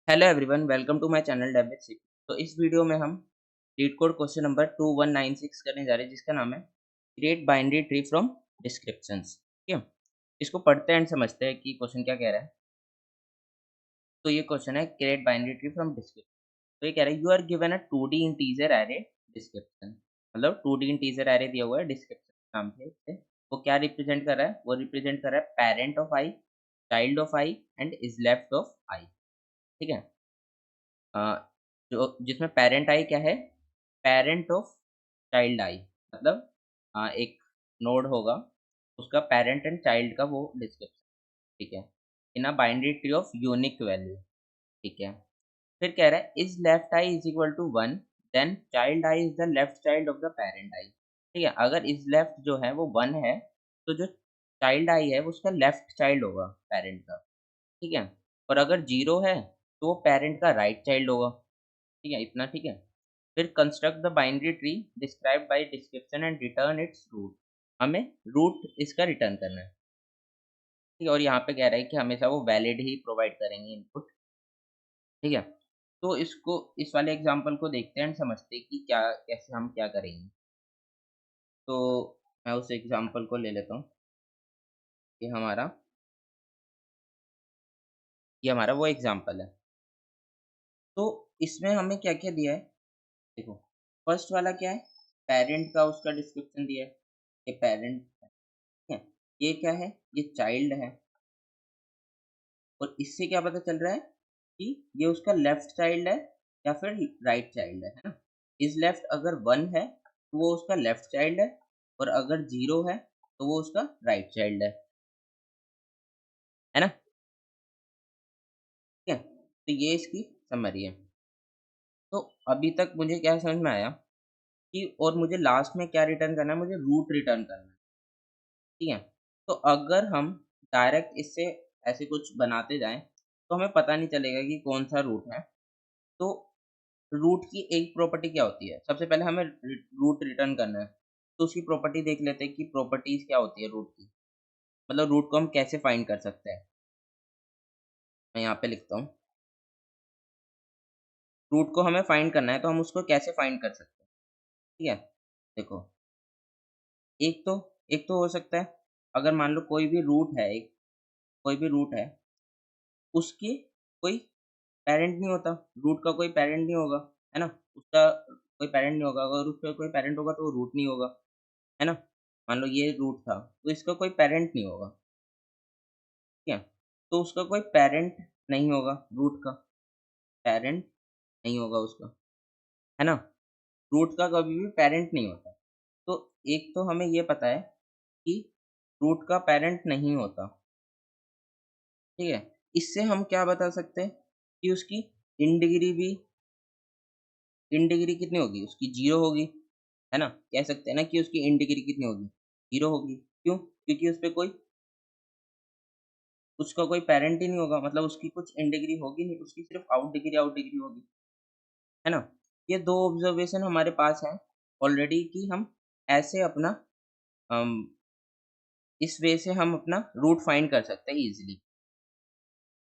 Hello everyone, welcome to my channel dev with CP. तो इस video में हम लीड कोड क्वेश्चन नंबर 2196 करने जा रहे हैं, जिसका नाम है create binary tree from descriptions. ठीक है, इसको पढ़ते हैं एंड समझते हैं कि क्वेश्चन क्या कह रहा है। तो ये क्वेश्चन है create binary tree from description. तो ये कह रहा है you are given a 2D integer array description. मतलब 2D इंटीजर एरे दिया हुआ है डिस्क्रिप्शन नाम से इससे। वो क्या रिप्रेजेंट कर रहा है? वो रिप्रेजेंट कर रहा है parent of I, child of I and is left of I. ठीक है, अ, जो जिसमें पेरेंट आई क्या है? Parent of child I. मतलब एक नोड होगा, उसका पेरेंट एंड चाइल्ड का वो डिस्क्रिप्शन। ठीक है, in a binary tree of unique value. ठीक है, फिर कह रहा है is left I is equal to 1, then child I is the left child of the parent I. ठीक है, अगर इज लेफ्ट जो है वो 1 है, तो जो चाइल्ड आई है वो उसका लेफ्ट चाइल्ड होगा पेरेंट का। ठीक है, और अगर 0 है तो वो पेरेंट का राइट चाइल्ड होगा। ठीक है, इतना ठीक है। फिर construct the binary tree describe by description and return its root. हमें रूट इसका रिटर्न करना है। ठीक है, और यहाँ पे कह रहा है कि हमेशा वो वैलिड ही प्रोवाइड करेंगे इनपुट। ठीक है, तो इसको इस वाले एग्जांपल को देखते हैं और समझते हैं कि क्या कैसे हम क्या करेंगे। तो मैं उस एग्जांपल को ले लेता हूँ कि ये हमारा वो एग्जांपल है। तो इसमें हमें क्या क्या दिया है? देखो, फर्स्ट वाला क्या है? पेरेंट का उसका डिस्क्रिप्शन दिया है। ये पेरेंट है, ये क्या है? ये चाइल्ड है। और इससे क्या पता चल रहा है कि ये उसका लेफ्ट चाइल्ड है या फिर राइट चाइल्ड है ना? इज लेफ्ट अगर 1 है तो वो उसका लेफ्ट चाइल्ड है, और अगर 0 है तो वो उसका राइट चाइल्ड है ना? ठीक है, तो ये इसकी समरी है। तो अभी तक मुझे क्या समझ में आया कि और मुझे लास्ट में क्या रिटर्न करना है? मुझे रूट रिटर्न करना है। ठीक है, तो अगर हम डायरेक्ट इससे ऐसे कुछ बनाते जाएं तो हमें पता नहीं चलेगा कि कौन सा रूट है। तो रूट की एक प्रॉपर्टी क्या होती है? सबसे पहले हमें रूट रिटर्न करना है, तो उसकी प्रॉपर्टी देख लेते हैं कि प्रॉपर्टीज क्या होती है रूट की। मतलब रूट को हम कैसे फाइंड कर सकते हैं। मैं यहाँ पे लिखता हूँ, रूट को हमें फाइंड करना है तो हम उसको कैसे फाइंड कर सकते हैं। ठीक है, देखो, एक तो एक तो हो सकता है, अगर मान लो कोई भी रूट है, एक कोई भी रूट है, उसके कोई पेरेंट नहीं होता। रूट का कोई पेरेंट नहीं होगा, है ना? उसका कोई पेरेंट नहीं होगा। अगर उसका कोई पेरेंट होगा तो वो रूट नहीं होगा, है ना? मान लो ये रूट था, तो इसका कोई पेरेंट नहीं होगा। ठीक है, तो उसका कोई पेरेंट नहीं होगा, रूट का पेरेंट नहीं होगा उसका, है ना? रूट का कभी भी पेरेंट नहीं होता। तो एक तो हमें ये पता है कि रूट का पेरेंट नहीं होता। ठीक है, इससे हम क्या बता सकते हैं कि उसकी इन डिग्री भी, इन डिग्री कितनी होगी उसकी? 0 होगी, है ना? कह सकते हैं ना कि उसकी इन डिग्री कितनी होगी? 0 होगी। क्यों? क्योंकि उसपे कोई उसका कोई पेरेंट ही नहीं होगा, मतलब उसकी कुछ इन डिग्री होगी नहीं, उसकी सिर्फ आउट डिग्री होगी, है ना? ये 2 ऑब्जर्वेशन हमारे पास हैं ऑलरेडी कि हम ऐसे अपना अम, इस वे से हम अपना रूट फाइंड कर सकते हैं इजीली।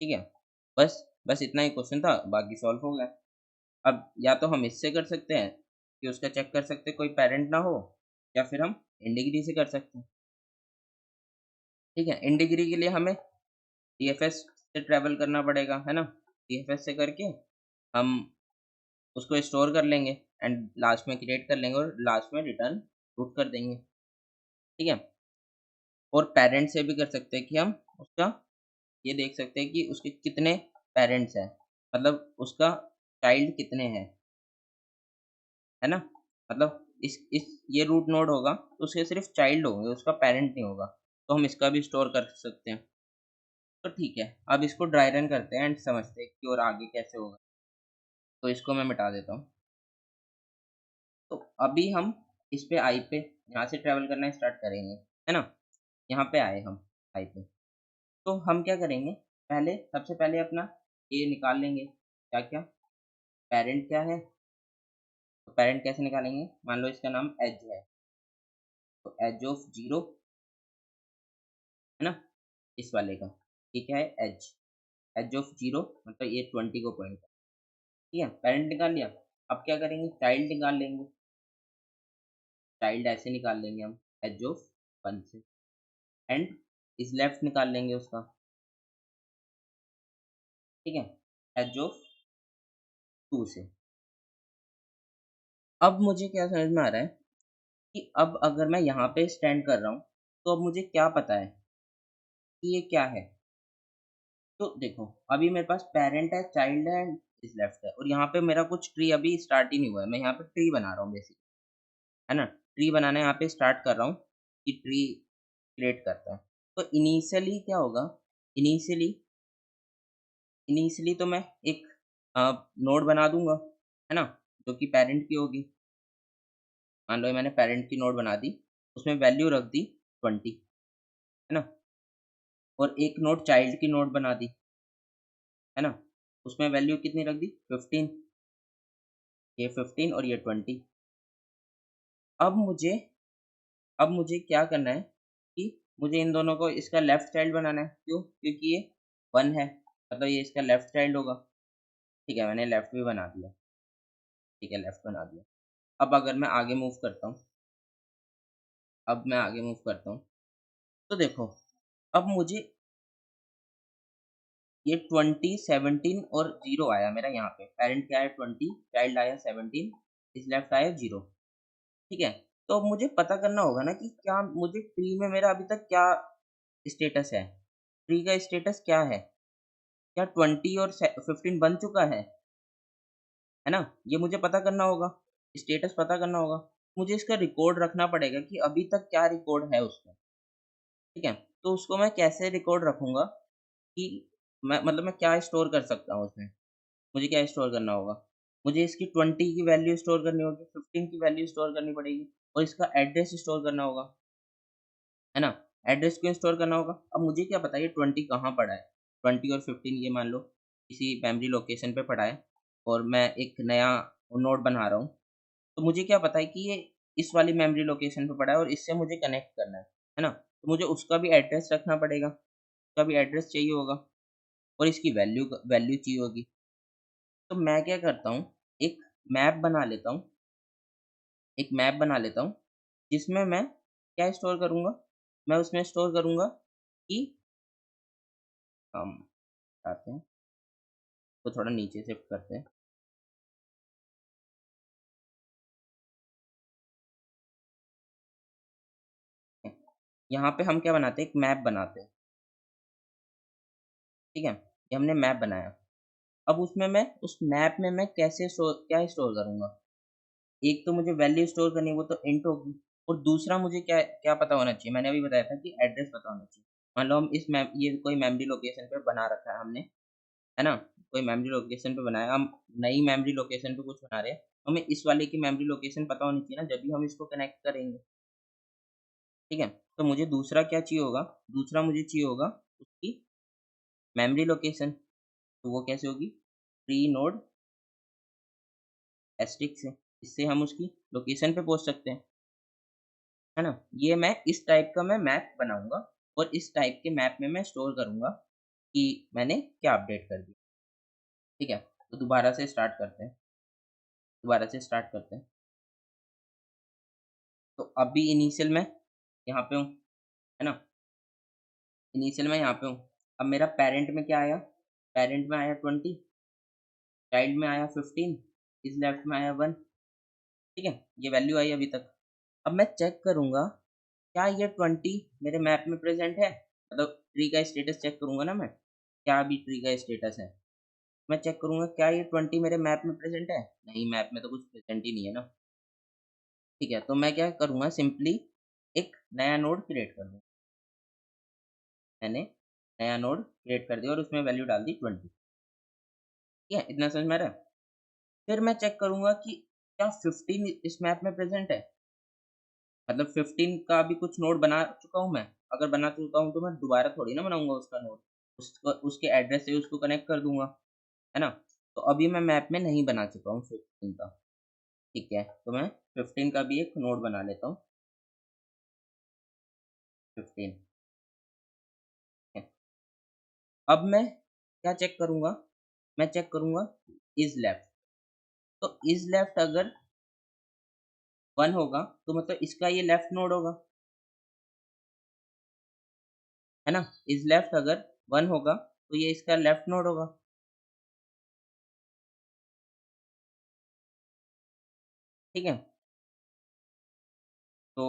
ठीक है, बस बस इतना ही क्वेश्चन था, बाकी सॉल्व हो गया। अब या तो हम इससे कर सकते हैं कि उसका चेक कर सकते हैं कोई पेरेंट ना हो, या फिर हम इन डिग्री से कर सकते हैं। ठीक है, इन डिग्री के लिए हमें डीएफएस से ट्रैवल करना पड़ेगा, है ना? डीएफएस से करके हम उसको स्टोर कर लेंगे एंड लास्ट में क्रिएट कर लेंगे और लास्ट में रिटर्न रूट कर देंगे। ठीक है, और पेरेंट से भी कर सकते हैं कि हम उसका ये देख सकते हैं कि उसके कितने पेरेंट्स हैं, मतलब उसका चाइल्ड कितने हैं, है ना? मतलब इस ये रूट नोड होगा तो उसके सिर्फ चाइल्ड होंगे, उसका पेरेंट नहीं होगा। तो हम इसका भी स्टोर कर सकते हैं। तो ठीक है, अब इसको ड्राई रन करते हैं एंड समझते हैं कि और आगे कैसे होगा। तो इसको मैं मिटा देता हूँ। तो अभी हम इस पे आई पे यहाँ से ट्रैवल करना स्टार्ट करेंगे, है ना? यहाँ पे आए हम आई पे। तो हम क्या करेंगे? पहले सबसे पहले अपना ये निकाल लेंगे। क्या क्या? पेरेंट क्या है? तो पेरेंट कैसे निकालेंगे? मान लो इसका नाम एज है, तो एज ऑफ 0, है ना? इस वाले का, ये क्या है? एज। एज ऑफ 0 मतलब ये 20 को पॉइंट कर, ठीक है, पेरेंट निकाल लिया। अब क्या करेंगे, चाइल्ड निकाल लेंगे, चाइल्ड ऐसे निकाल लेंगे हम एज ऑफ 1 से, एंड इस लेफ्ट निकाल लेंगे उसका, ठीक है, एज ऑफ 2 से। अब मुझे क्या समझ में आ रहा है कि अब अगर मैं यहाँ पे स्टैंड कर रहा हूँ, तो अब मुझे क्या पता है कि ये क्या है। तो देखो, अभी मेरे पास पेरेंट है, चाइल्ड है एंड इस लेफ्ट है, और यहाँ पे मेरा कुछ ट्री अभी स्टार्ट ही नहीं हुआ है। मैं यहाँ पे ट्री बना रहा हूँ बेसिक, है ना, ट्री बनाना यहाँ पे स्टार्ट कर रहा हूँ कि ट्री क्रिएट करता है। तो इनिशियली क्या होगा, इनिशियली इनिशियली तो मैं एक नोड बना दूंगा, है ना, जो कि पेरेंट की होगी। मान लो मैंने पेरेंट की नोड बना दी, उसमें वैल्यू रख दी 20, है ना, और एक नोड चाइल्ड की नोड बना दी, है ना, उसमें वैल्यू कितनी रख दी 15, ये 15 और ये 20। अब मुझे अब मुझे क्या करना है कि मुझे इन दोनों को इसका लेफ्ट चाइल्ड बनाना है। क्यों? क्योंकि ये 1 है, मतलब ये इसका लेफ्ट चाइल्ड होगा। ठीक है, मैंने लेफ्ट भी बना दिया, ठीक है, लेफ्ट बना दिया। अब अगर मैं आगे मूव करता हूँ, अब मैं आगे मूव करता हूँ, तो देखो, अब मुझे ये 20, 17 और 0 आया मेरा यहाँ पे। पेरेंट क्या है 20, चाइल्ड आया 17, इस लेफ्ट आया 0, ठीक है। तो अब मुझे पता करना होगा ना कि क्या मुझे ट्री में मेरा अभी तक क्या स्टेटस है, ट्री का स्टेटस क्या है, क्या 20 और 15 बन चुका है ना? ये मुझे पता करना होगा, स्टेटस पता करना होगा। मुझे इसका रिकॉर्ड रखना पड़ेगा कि अभी तक क्या रिकॉर्ड है उसमें, ठीक है। तो उसको मैं कैसे रिकॉर्ड रखूँगा कि मैं मतलब मैं क्या स्टोर कर सकता हूँ उसमें? मुझे क्या स्टोर करना होगा? मुझे इसकी 20 की वैल्यू स्टोर करनी होगी, 15 की वैल्यू स्टोर करनी पड़ेगी, और इसका एड्रेस स्टोर करना होगा, है ना? एड्रेस क्यों स्टोर करना होगा? अब मुझे क्या पता है ये 20 कहाँ पड़ा है? 20 और 15 ये मान लो किसी मेमोरी लोकेशन पे पड़ा है, और मैं एक नया नोड बना रहा हूँ। तो मुझे क्या पता है कि ये इस वाली मेमोरी लोकेशन पे पड़ा है और इससे मुझे कनेक्ट करना है ना? तो मुझे उसका भी एड्रेस रखना पड़ेगा, उसका भी एड्रेस चाहिए होगा, और इसकी वैल्यू चाहिए होगी। तो मैं क्या करता हूँ, एक मैप बना लेता हूँ, एक मैप बना लेता हूँ, जिसमें मैं क्या स्टोर करूँगा? मैं उसमें स्टोर करूँगा कि हम आते हैं, तो थोड़ा नीचे शिफ्ट करते हैं। यहाँ पे हम क्या बनाते हैं, एक मैप बनाते हैं, ठीक है? ये हमने मैप बनाया। अब उसमें मैं उस मैप में मैं क्या स्टोर करूँगा? एक तो मुझे वैल्यू स्टोर करनी है, वो तो इंट होगी, और दूसरा मुझे क्या क्या पता होना चाहिए? मैंने अभी बताया था कि एड्रेस पता होना चाहिए। मान लो हम इस मैप ये कोई मेमोरी लोकेशन पे बना रखा है हमने, है ना? कोई मेमोरी लोकेशन पे बनाया, हम नई मेमोरी लोकेशन पे कुछ बना रहे हैं, हमें इस वाले की मेमोरी लोकेशन पता होनी चाहिए ना, जब भी हम इसको कनेक्ट करेंगे, ठीक है? तो मुझे दूसरा क्या चाहिए होगा? दूसरा मुझे चाहिए होगा उसकी मेमोरी लोकेशन, तो वो कैसे होगी? फ्री नोड एस्टेरिस्क से, इससे हम उसकी लोकेशन पे पहुँच सकते हैं, है ना? ये मैं इस टाइप का मैं मैप बनाऊँगा, और इस टाइप के मैप में मैं स्टोर करूँगा कि मैंने क्या अपडेट कर दिया, ठीक है? तो दोबारा से स्टार्ट करते हैं। तो अभी इनिशियल में यहाँ पे हूँ, है ना? इनिशियल में यहाँ पे हूँ। अब मेरा पेरेंट में क्या आया? पेरेंट में आया 20, चाइल्ड में आया 15, इस लेफ्ट में आया 1, ठीक है? ये वैल्यू आई अभी तक। अब मैं चेक करूँगा, क्या ये 20 मेरे मैप में प्रेज़ेंट है? मतलब ट्री का स्टेटस चेक करूँगा ना मैं, क्या अभी ट्री का स्टेटस है? मैं चेक करूँगा क्या ये 20 मेरे मैप में प्रेज़ेंट है? नहीं, मैप में तो कुछ प्रेज़ेंट ही नहीं है ना, ठीक है? तो मैं क्या करूँगा, सिंपली एक नया नोड क्रिएट कर दूँ। मैंने नया नोड क्रिएट कर दिया और उसमें वैल्यू डाल दी 20, ठीक है? इतना समझ में आ रहा है? फिर मैं चेक करूँगा कि क्या 15 इस मैप में प्रेज़ेंट है? मतलब 15 का भी कुछ नोड बना चुका हूँ मैं। अगर बना चुका हूँ तो मैं दोबारा थोड़ी ना बनाऊँगा उसका नोड। उसको उसके एड्रेस से उसको कनेक्ट कर दूँगा, है ना? तो अभी मैं मैप में नहीं बना चुका हूँ 15 का, ठीक है? तो मैं 15 का भी एक नोड बना लेता हूँ, 15, ठीक है? अब मैं क्या चेक करूंगा, मैं चेक करूंगा इज लेफ्ट। तो इज लेफ्ट अगर 1 होगा तो मतलब इसका ये लेफ्ट नोड होगा, है ना। इज लेफ्ट अगर 1 होगा तो ये इसका लेफ्ट नोड होगा, ठीक है। तो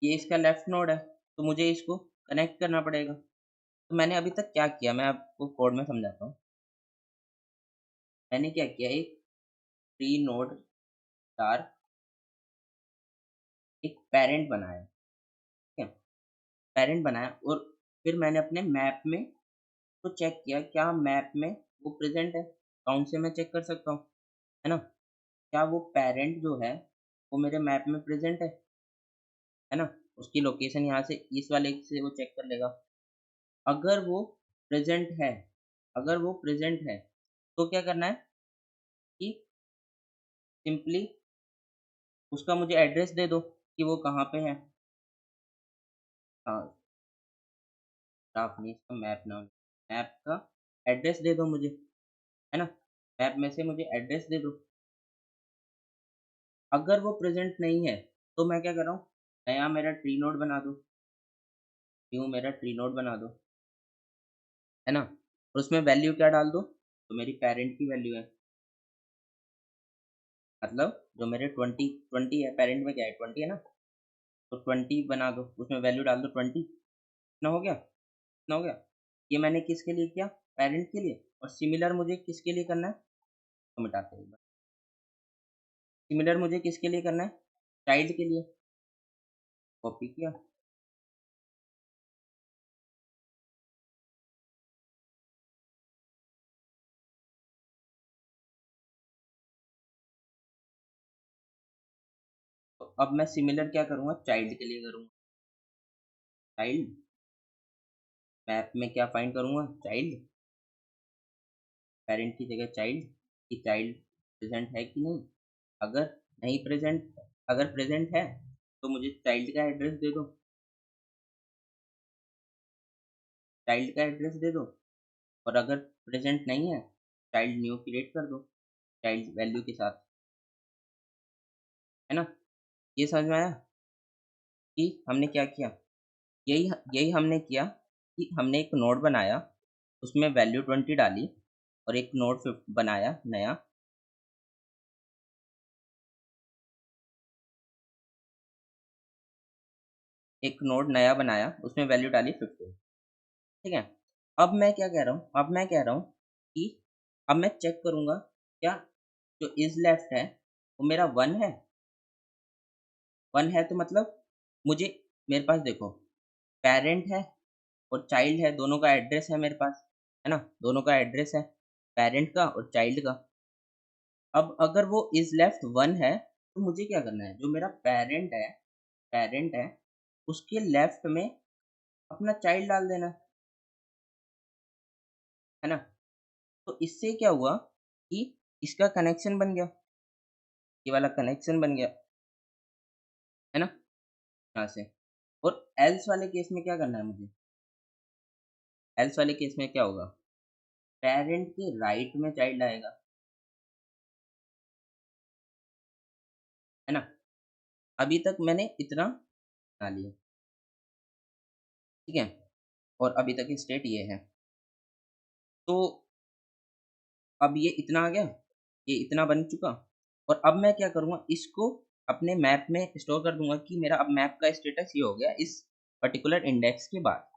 ये इसका लेफ्ट नोड है, तो मुझे इसको कनेक्ट करना पड़ेगा। तो मैंने अभी तक क्या किया, मैं आपको कोड में समझाता हूँ। मैंने क्या किया, एक ट्री नोड स्टार एक पेरेंट बनाया, ठीक है। पेरेंट बनाया और फिर मैंने अपने मैप में तो चेक किया क्या मैप में वो प्रेजेंट है, काउंट से मैं चेक कर सकता हूँ, है ना। क्या वो पेरेंट जो है वो मेरे मैप में प्रेजेंट है ना। उसकी लोकेशन यहाँ से इस वाले से वो चेक कर लेगा। अगर वो प्रेजेंट है, अगर वो प्रेजेंट है तो क्या करना है कि सिंपली उसका मुझे एड्रेस दे दो कि वो कहाँ पे है। हाँ, ग्राफ नहीं, इसका मैप नाम, मैप का एड्रेस दे दो मुझे, है ना। मैप में से मुझे एड्रेस दे दो। अगर वो प्रेजेंट नहीं है तो मैं क्या कर रहा हूँ, नया मेरा ट्री नोड बना दो, न्यू मेरा ट्री नोड बना दो, है ना। और उसमें वैल्यू क्या डाल दो, तो मेरी पेरेंट की वैल्यू है, मतलब जो मेरे 20 है, पेरेंट में क्या है 20 है ना, तो 20 बना दो, उसमें वैल्यू डाल दो 20। इतना हो गया, इतना हो गया। ये मैंने किसके लिए किया, पेरेंट के लिए। और सिमिलर मुझे किसके लिए करना है, तो मिटाते हैं, सिमिलर मुझे किसके लिए करना है, चाइल्ड के लिए। कॉपी किया, तो अब मैं सिमिलर क्या करूँगा, चाइल्ड के लिए करूँगा। चाइल्ड मैप में क्या फाइंड करूँगा, चाइल्ड, पेरेंट की जगह चाइल्ड, कि चाइल्ड प्रेजेंट है कि नहीं। अगर नहीं प्रेजेंट, अगर प्रेजेंट है तो मुझे चाइल्ड का एड्रेस दे दो, चाइल्ड का एड्रेस दे दो। और अगर प्रेजेंट नहीं है, चाइल्ड न्यू क्रिएट कर दो चाइल्ड वैल्यू के साथ, है ना। ये समझ में आया कि हमने क्या किया, यही यही हमने किया कि हमने एक नोड बनाया, उसमें वैल्यू 20 डाली, और एक नोड बनाया नया, एक नोड नया बनाया, उसमें वैल्यू डाली 15, ठीक है। अब मैं क्या कह रहा हूँ, अब मैं कह रहा हूँ कि अब मैं चेक करूंगा क्या जो इज लेफ्ट है वो मेरा 1 है, 1 है तो मतलब मुझे, मेरे पास देखो पेरेंट है और चाइल्ड है, दोनों का एड्रेस है मेरे पास, है ना, दोनों का एड्रेस है, पेरेंट का और चाइल्ड का। अब अगर वो इज लेफ्ट 1 है तो मुझे क्या करना है, जो मेरा पेरेंट है उसके लेफ्ट में अपना चाइल्ड डाल देना, है ना। तो इससे क्या हुआ कि इसका कनेक्शन बन गया, ये वाला कनेक्शन बन गया, है ना, यहाँ से। और एल्स वाले केस में क्या करना है मुझे, एल्स वाले केस में क्या होगा, पेरेंट के राइट में चाइल्ड आएगा, है ना। अभी तक मैंने इतना बना लिया, ठीक है। और अभी तक की स्टेट ये है। तो अब ये इतना आ गया, ये इतना बन चुका। और अब मैं क्या करूँगा, इसको अपने मैप में स्टोर कर दूंगा कि मेरा अब मैप का स्टेटस ये हो गया इस पर्टिकुलर इंडेक्स के बाद।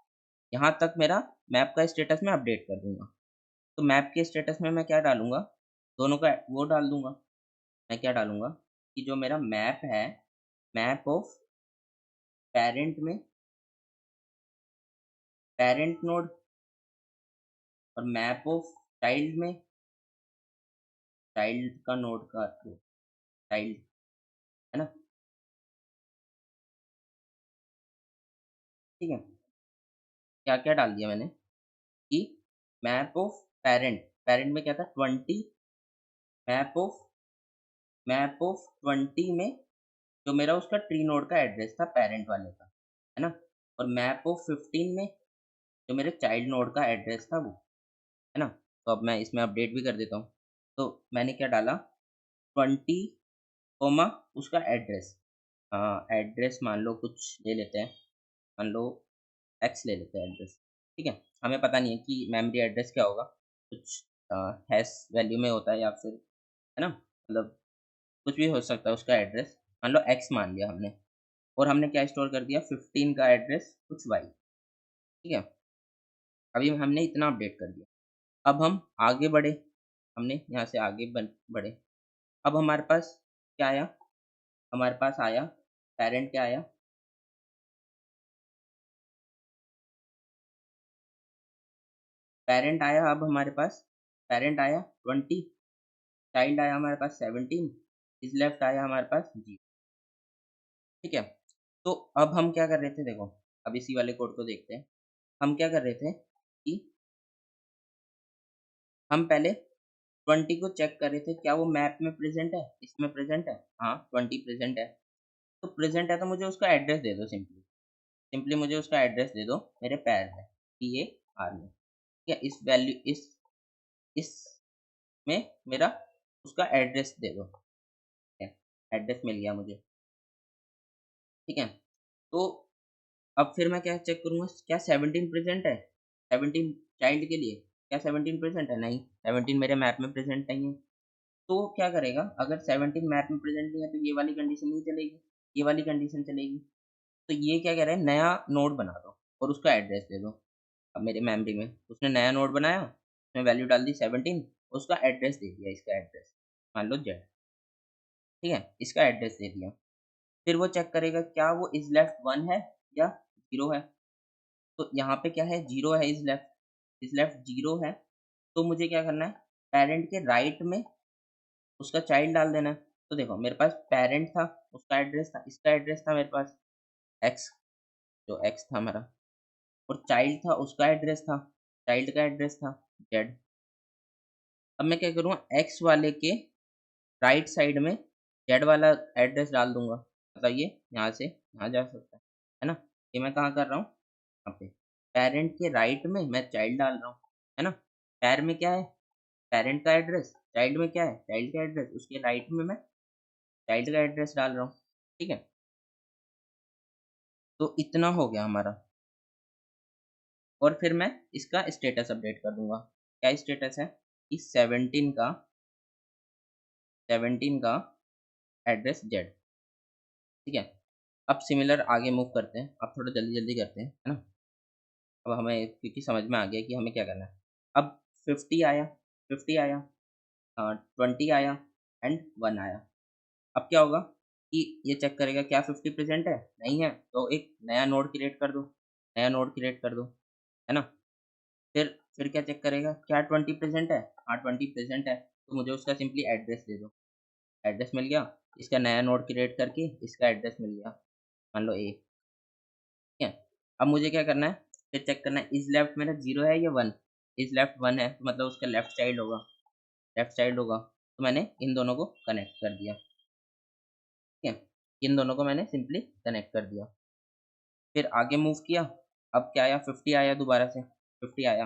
यहाँ तक मेरा मैप का स्टेटस मैं अपडेट कर दूंगा। तो मैप के स्टेटस में मैं क्या डालूंगा, दोनों का वो डाल दूंगा। मैं क्या डालूंगा कि जो मेरा मैप है, मैप ऑफ पेरेंट में पेरेंट नोड, और मैप ऑफ चाइल्ड में चाइल्ड का नोड का चाइल्ड, है ना, ठीक है। क्या क्या डाल दिया मैंने कि मैप ऑफ पेरेंट, पेरेंट में क्या था 20, मैप ऑफ मैप ऑफ 20 में जो मेरा उसका ट्री नोड का एड्रेस था पेरेंट वाले का, है ना। और मैप ऑफ 15 में जो मेरे चाइल्ड नोड का एड्रेस था वो, है ना? तो अब मैं इसमें अपडेट भी कर देता हूँ। तो मैंने क्या डाला 20 कोमा उसका एड्रेस। एड्रेस मान लो कुछ ले लेते हैं, मान लो एक्स ले लेते हैं एड्रेस, ठीक है? हमें पता नहीं है कि मेमोरी एड्रेस क्या होगा, कुछ हैश वैल्यू में होता है या फिर है ना? मतलब कुछ भी हो सकता है उसका एड्रेस। मान लो एक्स मान लिया हमने और हमने क्या स्टोर कर दिया 15 का एड्रेस कुछ वाई, ठीक है? अभी हमने इतना अपडेट कर दिया। अब हम आगे बढ़े, हमने यहाँ से आगे बढ़े। अब हमारे पास क्या आया? हमारे पास आया पेरेंट क्या आया? पेरेंट आया अब हमारे पास, पेरेंट आया 20, चाइल्ड आया हमारे पास 17, इज़ लेफ्ट आया हमारे पास 0, ठीक है? तो अब हम क्या कर रहे थे देखो, अब इसी वाले कोड को देखते हैं। हम क्या कर रहे थे कि हम पहले 20 को चेक कर रहे थे, क्या वो मैप में प्रेज़ेंट है? इसमें प्रेज़ेंट है? हाँ, 20 प्रेज़ेंट है। तो प्रेज़ेंट है तो मुझे उसका एड्रेस दे दो सिंपली। सिंपली मुझे उसका एड्रेस दे दो मेरे पैर में, PAR में। ठीक है? इस वैल्यू इसमें मेरा उसका एड्रेस दे दो। ठीक है? एड्रेस मिल गया मुझे, ठीक है? तो अब फिर मैं क्या चेक करूँगा, क्या 17 प्रेज़ेंट है? 17 चाइल्ड के लिए, क्या 17 प्रेज़ेंट है? नहीं, 17 मेरे मैप में प्रेज़ेंट नहीं है। तो क्या करेगा, अगर 17 मैप में प्रेज़ेंट नहीं है तो ये वाली कंडीशन नहीं चलेगी, ये वाली कंडीशन चलेगी। तो ये क्या कह रहा है, नया नोड बना दो और उसका एड्रेस दे दो। अब मेरे मेमोरी में उसने नया नोड बनाया, उसमें वैल्यू डाल दी 17, उसका एड्रेस दे दिया, इसका एड्रेस मान लो जेड, ठीक है? इसका एड्रेस दे दिया। फिर वो चेक करेगा क्या वो इज़ लेफ्ट 1 है या 0 है। तो यहाँ पे क्या है 0 है, इज़ लेफ्ट 0 है। तो मुझे क्या करना है, पेरेंट के राइट में उसका चाइल्ड डाल देना है। तो देखो मेरे पास पेरेंट था, उसका एड्रेस था, इसका एड्रेस था मेरे पास एक्स, जो एक्स था हमारा, और चाइल्ड था उसका एड्रेस था, चाइल्ड का एड्रेस था जेड। अब मैं क्या करूँगा, एक्स वाले के राइट साइड में जेड वाला एड्रेस डाल दूँगा। मतलब ये यहाँ से यहाँ जा सकता है ना? ये मैं कहाँ कर रहा हूँ? यहाँ पे। पेरेंट के राइट में मैं चाइल्ड डाल रहा हूँ, है ना? पैर में क्या है? पेरेंट का एड्रेस, चाइल्ड में क्या है? चाइल्ड का एड्रेस, उसके राइट में मैं चाइल्ड का एड्रेस डाल रहा हूँ, ठीक है? तो इतना हो गया हमारा और फिर मैं इसका स्टेटस अपडेट कर दूँगा। क्या स्टेटस है कि 17 का एड्रेस जेड, ठीक है? अब सिमिलर आगे मूव करते हैं, अब थोड़ा जल्दी-जल्दी करते हैं, है ना? अब हमें क्योंकि समझ में आ गया कि हमें क्या करना है। अब 50 आया, 50 आया, 20 आया एंड 1 आया। अब क्या होगा कि ये चेक करेगा क्या 50 प्रेज़ेंट है? नहीं है, तो एक नया नोड क्रिएट कर दो, नया नोड क्रिएट कर दो, है ना? फिर क्या चेक करेगा, क्या 20 प्रेज़ेंट है? हाँ, 20 प्रेज़ेंट है, तो मुझे उसका सिंपली एड्रेस दे दो। एड्रेस मिल गया, इसका नया नोड क्रिएट करके इसका एड्रेस मिल गया, मान लो A, ठीक है? अब मुझे क्या करना है, फिर चेक करना है इज़ लेफ्ट मेरा 0 है या 1? इज़ लेफ्ट 1 है, तो मतलब उसका लेफ्ट चाइल्ड होगा, तो मैंने इन दोनों को कनेक्ट कर दिया, ठीक है? इन दोनों को मैंने सिंपली कनेक्ट कर दिया। फिर आगे मूव किया, अब क्या आया 50 आया दोबारा से, 50 आया,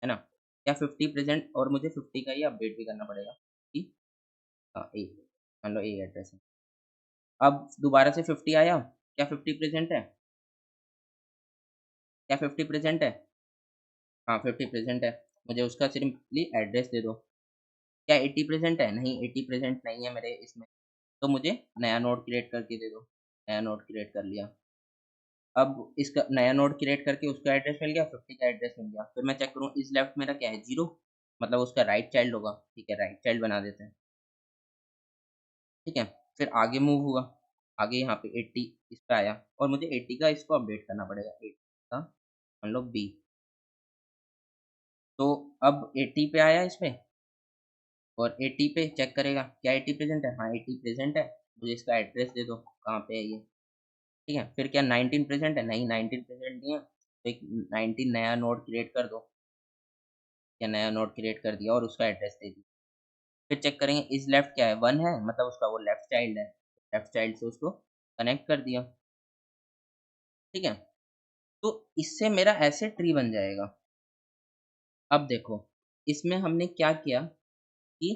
है ना? क्या 50 प्रेज़ेंट, और मुझे 50 का ही अपडेट भी करना पड़ेगा कि A, मान लो A एड्रेस है। अब दोबारा से 50 आया, क्या 50 प्रेज़ेंट है? क्या 50 प्रेज़ेंट है? हाँ, 50 प्रेज़ेंट है। मुझे उसका सिंपली एड्रेस दे दो। क्या 80 प्रेज़ेंट है? नहीं, 80 प्रेज़ेंट नहीं है मेरे इसमें, तो मुझे नया नोड क्रिएट करके दे दो। नया नोड क्रिएट कर लिया। अब इसका नया नोड क्रिएट करके उसका एड्रेस मिल गया, 50 का एड्रेस मिल गया। फिर मैं चेक करूँ इज़ लेफ्ट मेरा क्या है 0, मतलब उसका राइट चाइल्ड होगा। ठीक है, राइट चाइल्ड बना देते हैं। ठीक है, फिर आगे मूव हुआ। आगे यहाँ पे 80 इसका आया और मुझे 80 का इसको अपडेट करना पड़ेगा। 80 का मान लो B, तो अब 80 पे आया इसमें और 80 पे चेक करेगा, क्या 80 प्रेज़ेंट है? हाँ, 80 प्रेज़ेंट है। मुझे इसका एड्रेस दे दो, कहाँ पे है ये? ठीक है, फिर क्या 19 प्रेज़ेंट है? नहीं, 19 प्रेज़ेंट नहीं है, तो एक 19 नया नोड क्रिएट कर दो। या नया नोड क्रिएट कर दिया और उसका एड्रेस दे दिया। फिर चेक करेंगे इज़ लेफ्ट क्या है? 1 है, मतलब उसका वो लेफ्ट चाइल्ड है। लेफ्ट चाइल्ड से उसको कनेक्ट कर दिया, ठीक है? तो इससे मेरा ऐसे ट्री बन जाएगा। अब देखो, इसमें हमने क्या किया कि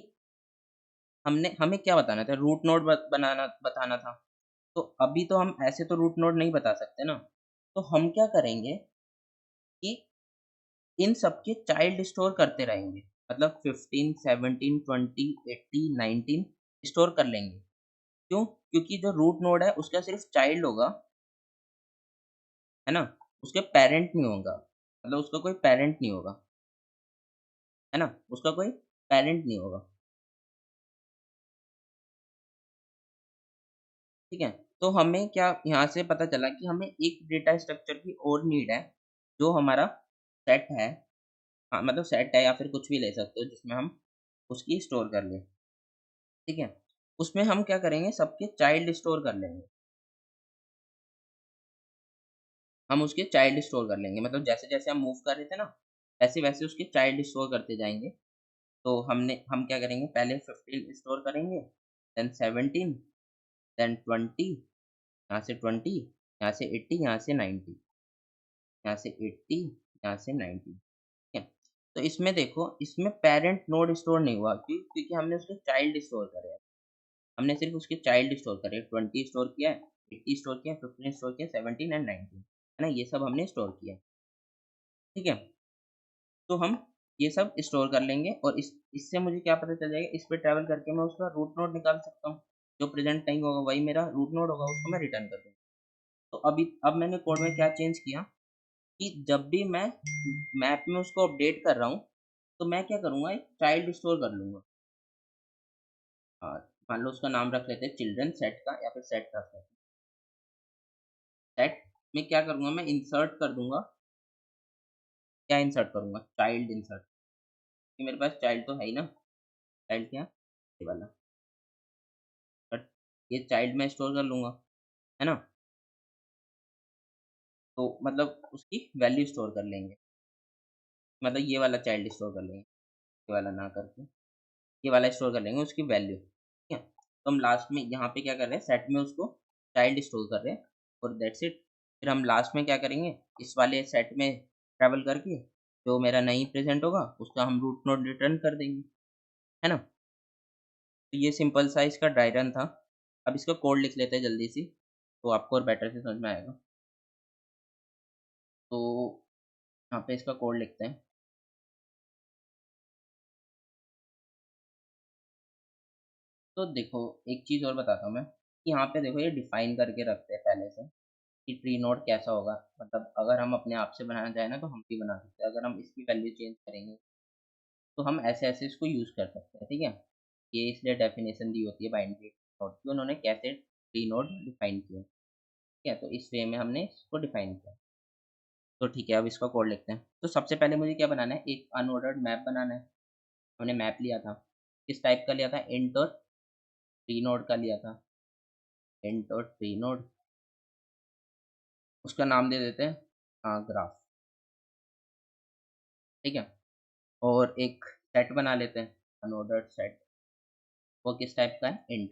हमें क्या बताना था, रूट नोड बनाना बताना था। तो अभी तो हम ऐसे तो रूट नोड नहीं बता सकते ना, तो हम क्या करेंगे कि इन सबके चाइल्ड स्टोर करते रहेंगे। मतलब 15, 17, 20, 80, 19 स्टोर कर लेंगे। क्यों? क्योंकि जो रूट नोड है उसका सिर्फ चाइल्ड होगा, है ना? उसके पेरेंट नहीं होगा। मतलब उसका कोई पेरेंट नहीं होगा, है ना? उसका कोई पेरेंट नहीं होगा। ठीक है? तो हमें क्या यहाँ से पता चला कि हमें एक डेटा स्ट्रक्चर की और नीड है, जो हमारा सेट है। हाँ, मतलब सेट है या फिर कुछ भी ले सकते हो जिसमें हम उसकी स्टोर कर लें। ठीक है? उसमें हम क्या करेंगे, सबके चाइल्ड स्टोर कर लेंगे। हम उसके चाइल्ड स्टोर कर लेंगे, मतलब जैसे-जैसे हम मूव कर रहे थे ना, वैसे-वैसे उसके चाइल्ड स्टोर करते जाएँगे। तो हम क्या करेंगे, पहले 15 स्टोर करेंगे, देन 17, देन 20, यहाँ से 20, यहाँ से 80, यहाँ से 90, यहाँ से 80, यहाँ से 90। ठीक है? तो इसमें देखो, इसमें पेरेंट नोड स्टोर नहीं हुआ, क्योंकि हमने उसके चाइल्ड स्टोर करे हैं। हमने सिर्फ़ उसके चाइल्ड स्टोर करे, 20 स्टोर किया है, 80 स्टोर किया है, 15 स्टोर किया है, 17 एंड 19, है ना? ये सब हमने स्टोर किया है। ठीक है? तो हम ये सब स्टोर कर लेंगे और इस इससे मुझे क्या पता चल जाएगा, इस पे ट्रैवल करके मैं उसका रूट नोड निकाल सकता हूँ। जो प्रेज़ेंट नहीं होगा वही मेरा रूट नोड होगा, उसको मैं रिटर्न कर दूँगा। तो अब मैंने कोड में क्या चेंज किया कि जब भी मैं मैप में उसको अपडेट कर रहा हूँ, तो मैं क्या करूँगा, एक चाइल्ड स्टोर कर लूँगा। अ, मान लो उसका नाम रख लेते हैं चिल्ड्रन सेट का, या फिर सेट रख लेते हैं। सेट में क्या करूँगा, मैं इंसर्ट कर दूँगा। क्या इंसर्ट करूँगा? चाइल्ड इंसर्ट, कि मेरे पास चाइल्ड तो है ही ना। चाइल्ड क्या? ये वाला। बट ये चाइल्ड मैं स्टोर कर लूँगा, है ना? तो मतलब उसकी वैल्यू स्टोर कर लेंगे। मतलब ये वाला चाइल्ड स्टोर कर लेंगे, ये वाला ना करके, ये वाला स्टोर कर लेंगे उसकी वैल्यू, ठीक है? तो हम लास्ट में यहाँ पे क्या कर रहे हैं, सेट में उसको चाइल्ड स्टोर कर रहे हैं और दैट्स इट। फिर हम लास्ट में क्या करेंगे, इस वाले सेट में ट्रैवल करके जो मेरा नहीं प्रेज़ेंट होगा, उसका हम रूट नोड रिटर्न कर देंगे, है ना? तो ये सिंपल सा इसका डायग्राम था। अब इसका कोड लिख लेते हैं जल्दी से, तो आपको और बेटर से समझ में आएगा। तो यहाँ पे इसका कोड लिखते हैं। तो देखो, एक चीज़ और बताता हूँ मैं, कि यहाँ पे देखो ये डिफ़ाइन करके रखते हैं पहले से, कि ट्री नोड कैसा होगा। मतलब अगर हम अपने आप से बनाना चाहें ना, तो हम भी बना सकते हैं। अगर हम इसकी वैल्यू चेंज करेंगे, तो हम ऐसे-ऐसे इसको यूज़ कर सकते हैं, ठीक है? ये इसलिए डेफ़िनेशन दी होती है बाइनरी नोड की, उन्होंने कैसे ट्री नोड डिफ़ाइन किया, ठीक है? तो इस वे में हमने इसको डिफ़ाइन किया। तो ठीक है, अब इसका कोड लिखते हैं। तो सबसे पहले मुझे क्या बनाना है, एक अनऑर्डर्ड मैप बनाना है। हमने मैप लिया था, किस टाइप का लिया था, इंट और ट्री नोड का लिया था। इंट और ट्री नोड, उसका नाम दे देते हैं ग्राफ, ठीक है? और एक सेट बना लेते हैं, अनऑर्डर्ड सेट। वो किस टाइप का है, इंट,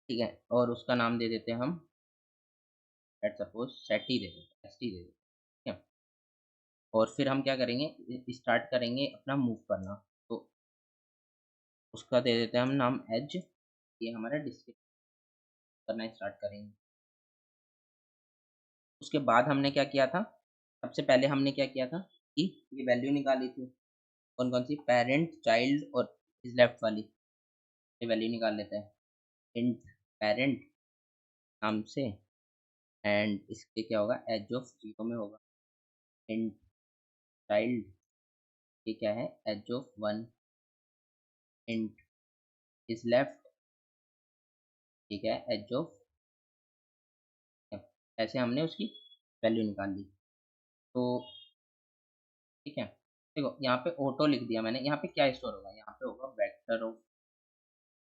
ठीक है? और उसका नाम दे देते हैं हम, लेट्स सपोज़ सेट ही दे देते हैं, एसटी दे देते हैं, ठीक है? और फिर हम क्या करेंगे, स्टार्ट करेंगे अपना मूव करना। तो उसका दे देते हैं हम नाम एज, ये हमारा डिस्क्रिप्ट करना स्टार्ट करेंगे। उसके बाद हमने क्या किया था, सबसे पहले हमने क्या किया था कि ये वैल्यू निकाली थी, कौन-कौन सी, पेरेंट, चाइल्ड और इस लेफ्ट वाली, ये वैल्यू निकाल लेते हैं। इंट पेरेंट नाम से, एंड इसके क्या होगा, एज ऑफ 0 में होगा। इंट चाइल्ड, ये क्या है, edge of 1। Int is left, ठीक है, एज ऑफ, ऐसे हमने उसकी वैल्यू निकाल ली। तो ठीक है, देखो यहाँ पे ऑटो लिख दिया मैंने। यहाँ पे क्या स्टोर होगा, यहाँ पे होगा वेक्टर ऑफ,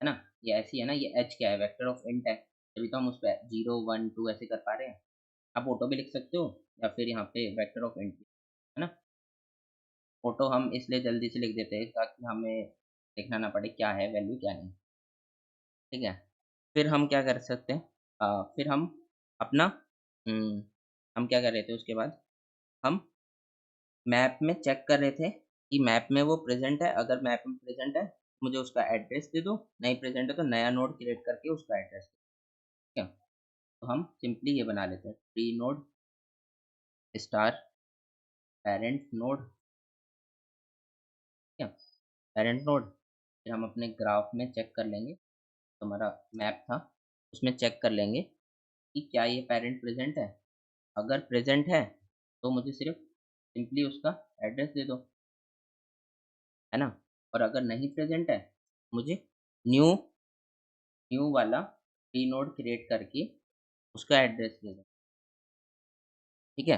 है ना? ये ऐसी है ना, ये एच क्या है, वेक्टर ऑफ इंट है, तभी तो हम उस पे 0 1 2 ऐसे कर पा रहे हैं। आप ऑटो भी लिख सकते हो, या फिर यहाँ पे वेक्टर ऑफ इंट, है ना? ऑटो हम इसलिए जल्दी से लिख देते हैं ताकि हमें देखना ना पड़े क्या है वैल्यू क्या नहीं, ठीक है? फिर हम क्या कर सकते हैं, फिर हम अपना हम क्या कर रहे थे उसके बाद, हम मैप में चेक कर रहे थे कि मैप में वो प्रेज़ेंट है, अगर मैप में प्रेज़ेंट है, मुझे उसका एड्रेस दे दो, नहीं प्रेज़ेंट है तो नया नोड क्रिएट करके उसका एड्रेस दो, ठीक है? तो हम सिंपली ये बना लेते हैं, tree node star parent node, ठीक है? पैरेंट नोड, फिर हम अपने ग्राफ में चेक कर लेंगे, तो हमारा मैप था, उसमें चेक कर लेंगे कि क्या ये पैरेंट प्रेज़ेंट है? अगर प्रेज़ेंट है, तो मुझे सिर्फ़ सिंपली उसका एड्रेस दे दो, है ना? और अगर नहीं प्रेज़ेंट है, मुझे न्यू न्यू वाला ट्री नोड क्रिएट करके उसका एड्रेस दे दो, ठीक है?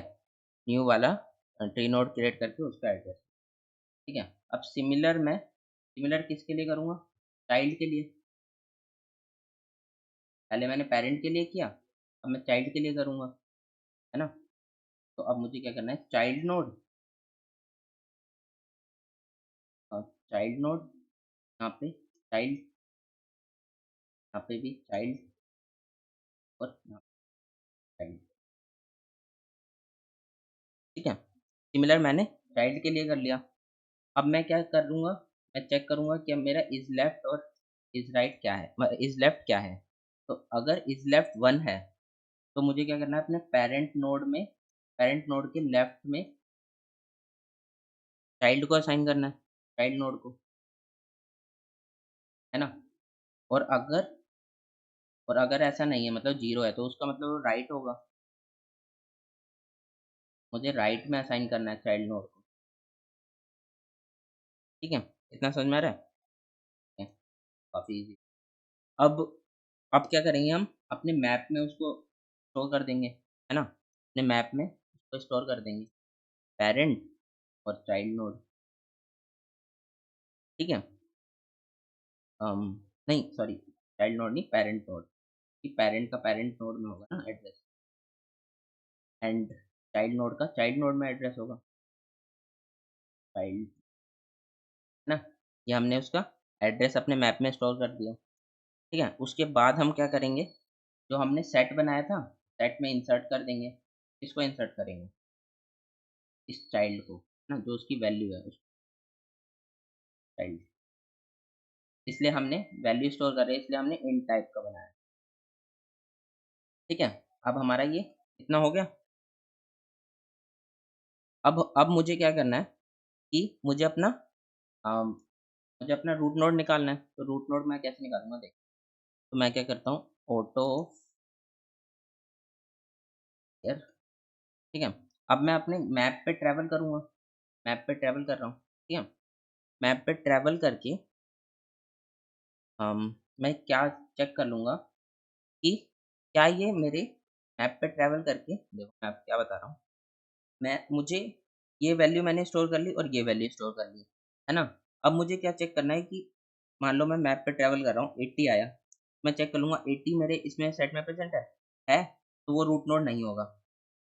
न्यू वाला ट्री नोड क्रिएट करके उसका एड्रेस, ठीक है? अब सिमिलर किसके लिए करूँगा? चाइल्ड के लिए। पहले मैंने पैरेंट के लिए किया, अब मैं चाइल्ड के लिए करूँगा, है ना? तो अब मुझे क्या करना है, चाइल्ड नोड चाइल्ड नोड यहाँ पे चाइल्ड, यहाँ पे भी चाइल्ड और यहाँ पे चाइल्ड, ठीक है? सिमिलर मैंने चाइल्ड के लिए कर लिया। अब मैं क्या करूँगा, मैं चेक करूँगा कि अब मेरा इज़ लेफ्ट और इज़ राइट क्या है, इज़ लेफ्ट क्या है? तो अगर इज़ लेफ्ट 1 है, तो मुझे क्या करना है, अपने पैरेंट नोड के लेफ्ट में चाइल्ड को असाइन करना है, चाइल्ड नोड को, है ना? और अगर ऐसा नहीं है, मतलब 0 है, तो उसका मतलब वो राइट होगा। मुझे राइट में असाइन करना है चाइल्ड नोड को, ठीक है? इतना समझ में आ रहा है? ठीक है, काफ़ी ईज़ी। अब क्या करेंगे, हम अपने मैप में उसको स्टोर कर देंगे, है ना? अपने मैप में उसको स्टोर कर देंगे, पैरेंट और चाइल्ड नोड, ठीक है? अम, नहीं सॉरी, चाइल्ड नोड नहीं, पैरेंट नोड, कि पैरेंट का पैरेंट नोड में होगा ना एड्रेस, एंड चाइल्ड नोड का चाइल्ड नोड में एड्रेस होगा, चाइल्ड, है ना? ये हमने उसका एड्रेस अपने मैप में स्टोर कर दिया, ठीक है? उसके बाद हम क्या करेंगे, जो हमने सेट बनाया था, सेट में इंसर्ट कर देंगे। किसको इंसर्ट करेंगे? इस चाइल्ड को, ना जो उसकी वैल्यू है उस चाइल्ड, इसलिए हमने वैल्यू स्टोर कर रहे हैं, इसलिए हमने इंट टाइप का बनाया, ठीक है? अब हमारा ये इतना हो गया। अब मुझे क्या करना है कि मुझे अपना रूट नोड निकालना है, तो रूट नोड मैं कैसे निकालूँगा देख, तो मैं क्या करता हूँ, ऑटो हियर, ठीक है? अब मैं अपने मैप पे ट्रैवल करूँगा, मैप पे ट्रैवल कर रहा हूँ, ठीक है? मैप पे ट्रैवल करके मैं क्या चेक कर लूँगा कि क्या ये मेरे मैप पे ट्रैवल करके, देखो मैं अब क्या बता रहा हूँ, मैं मुझे ये वैल्यू मैंने स्टोर कर ली और ये वैल्यू स्टोर कर ली, है ना? अब मुझे क्या चेक करना है कि मान लो मैं मैप पे ट्रैवल कर रहा हूँ, 80 आया, मैं चेक कर लूँगा 80 मेरे इसमें सेट में प्रेज़ेंट है? है? तो वो रूट नोड नहीं होगा,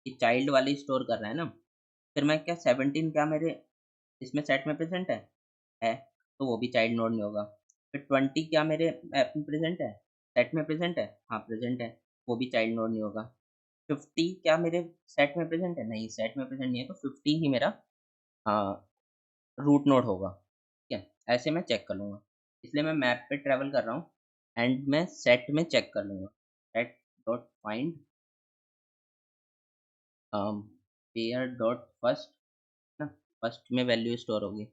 ये चाइल्ड वाले स्टोर कर रहा है ना? फिर मैं क्या 17 क्या मेरे इसमें सेट में प्रेज़ेंट है, तो वो भी चाइल्ड नोड नहीं होगा। फिर 20 क्या मेरे ऐप में प्रेज़ेंट है? सेट में प्रेज़ेंट है? हाँ, प्रेज़ेंट है, वो भी चाइल्ड नोड नहीं होगा। 50 क्या मेरे सेट में प्रेज़ेंट है? नहीं, सेट में प्रेज़ेंट नहीं है, तो 50 ही मेरा रूट नोड होगा, ठीक है? ऐसे मैं चेक कर लूँगा। इसलिए मैं मैप पे ट्रैवल कर रहा हूँ एंड मैं सेट में चेक कर लूँगा। Set dot find pair dot first, ना फर्स्ट में वैल्यू स्टोर होगी।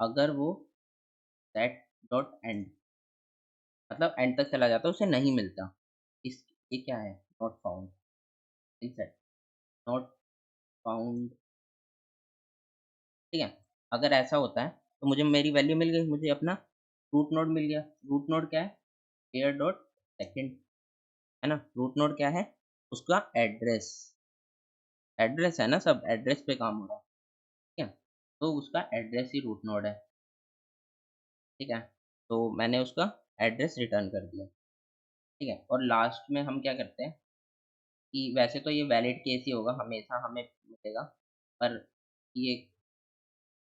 अगर वो सेट डॉट एंड, मतलब एंड तक चला जाता है, उसे नहीं मिलता। इस ये क्या है? Not found in set, not found, ठीक है? अगर ऐसा होता है, तो मुझे मेरी वैल्यू मिल गई, मुझे अपना रूट नोड मिल गया। रूट नोड क्या है? पेयर डॉट सेकंड, है ना? रूट नोड क्या है? उसका एड्रेस, एड्रेस है ना, सब एड्रेस पे काम हो रहा है, ठीक है? तो उसका एड्रेस ही रूट नोड है, ठीक है? तो मैंने उसका एड्रेस रिटर्न कर दिया, ठीक है? और लास्ट में हम क्या करते हैं कि वैसे तो ये वैलिड केस ही होगा, हमेशा हमें मिलेगा, पर ये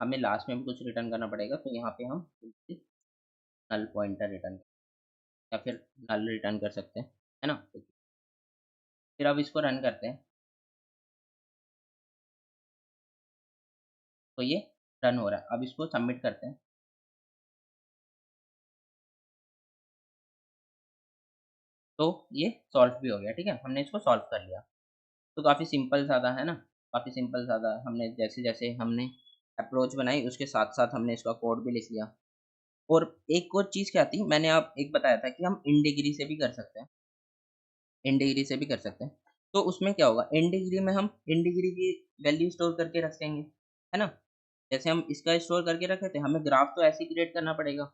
हमें लास्ट में भी कुछ रिटर्न करना पड़ेगा, तो यहाँ पे हम नल पॉइंटर रिटर्न या फिर नल रिटर्न कर सकते हैं, है ना? फिर अब इसको रन करते हैं। तो ये रन हो रहा है। अब इसको सबमिट करते हैं। तो ये सॉल्व भी हो गया, ठीक है? हमने इसको सॉल्व कर लिया। तो काफ़ी सिंपल सादा है ना? काफ़ी सिंपल सादा हमने जैसे-जैसे हमने अप्रोच बनाई उसके साथ-साथ हमने इसका कोड भी लिख लिया। और एक और चीज़ क्या थी, मैंने आप एक बताया था कि हम इन डिग्री से भी कर सकते हैं, इन डिग्री से भी कर सकते हैं। तो उसमें क्या होगा, इन डिग्री में हम इन डिग्री की वैल्यू स्टोर करके रखेंगे, है ना? जैसे हम इसका स्टोर करके रखे थे, हमें ग्राफ तो ऐसे ही क्रिएट करना पड़ेगा।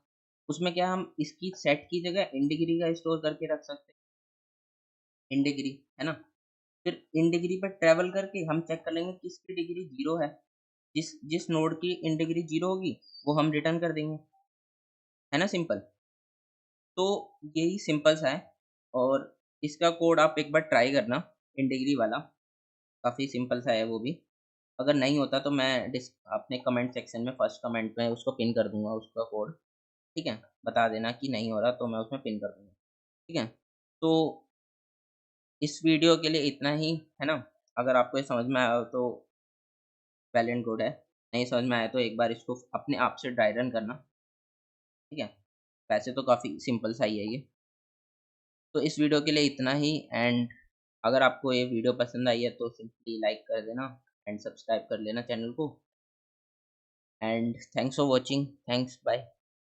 उसमें क्या हम इसकी सेट की जगह इन डिग्री का स्टोर करके रख सकते हैं, इन डिग्री, है ना? फिर इन डिग्री पे ट्रैवल करके हम चेक कर लेंगे किसकी डिग्री 0 है। जिस जिस नोड की इन डिग्री 0 होगी, वो हम रिटर्न कर देंगे। है ना सिंपल? तो यही सिंपल सा है और इसका कोड आप एक बार ट्राई करना, इन डिग्री वाला, काफ़ी सिंपल सा है वो भी। अगर नहीं होता तो मैं अपने कमेंट सेक्शन में फर्स्ट कमेंट में उसको पिन कर दूँगा उसका कोड, ठीक है? बता देना कि नहीं हो रहा तो मैं उसमें पिन कर दूँगा, ठीक है? तो इस वीडियो के लिए इतना ही, है ना? अगर आपको ये समझ में आया हो तो वेल एंड गुड है, नहीं समझ में आया तो एक बार इसको अपने आप से ड्राई रन करना, ठीक है? वैसे तो काफ़ी सिंपल सा ही है ये। तो इस वीडियो के लिए इतना ही एंड अगर आपको ये वीडियो पसंद आई है तो सिंपली लाइक कर देना एंड सब्सक्राइब कर लेना चैनल को and thanks for watching, thanks, bye.